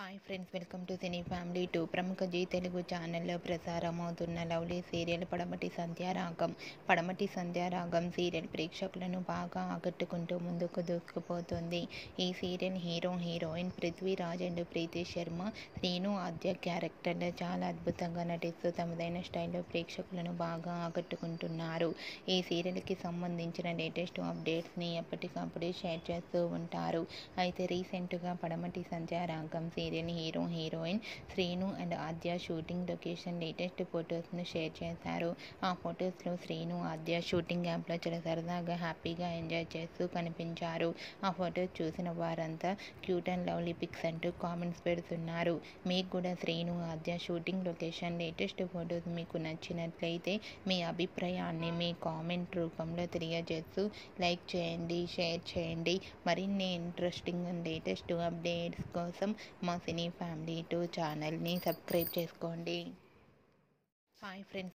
Hi friends, welcome to cine family 2. ప్రముఖ G Telugu ఛానల్లో ప్రసారమవుతున్న lovely serial పడమటి సంధ్యారాగం. పడమటి సంధ్యారాగం సీరియల్ ప్రేక్షకులను బాగా ఆకట్టుకుంటూ ముందుకు దూసుకుపోతుంది. ఈ సీరియల్ హీరోయిన్ పృథ్వీరాజ్ అండ్ ప్రీతి శర్మ, శ్రీను ఆద్య క్యారెక్టర్లో చాలా అద్భుతంగా నటిస్తూ తమదైన స్టైల్లో ప్రేక్షకులను బాగా ఆకట్టుకుంటున్నారు. ఈ సీరియల్కి సంబంధించిన లేటెస్ట్ అప్డేట్స్ని ఎప్పటికప్పుడు షేర్ చేస్తూ ఉంటారు. అయితే రీసెంట్గా Padamati Sandhyaragam serial heroine Srinu and Adya shooting location latest ఫొటోస్ను షేర్ చేశారు. ఆ ఫొటోస్లో శ్రీను ఆద్య షూటింగ్ యాప్లో చాలా సరదాగా హ్యాపీగా ఎంజాయ్ చేస్తూ కనిపించారు. ఆ ఫొటోస్ చూసిన వారంతా క్యూట్ అండ్ లవ్లీ పిక్స్ అంటూ కామెంట్స్ పెడుతున్నారు. మీకు కూడా శ్రీను ఆద్య షూటింగ్ లొకేషన్ లేటెస్ట్ ఫొటోస్ మీకు నచ్చినట్లయితే మీ అభిప్రాయాన్ని మీ కామెంట్ రూపంలో తెలియజేస్తూ లైక్ చేయండి, షేర్ చేయండి. మరిన్ని ఇంట్రెస్టింగ్ అండ్ లేటెస్ట్ అప్డేట్స్ కోసం మా సినీ ఫ్యామిలీ 2 ఛానల్ని సబ్స్క్రైబ్ చేసుకోండి. Hi friends,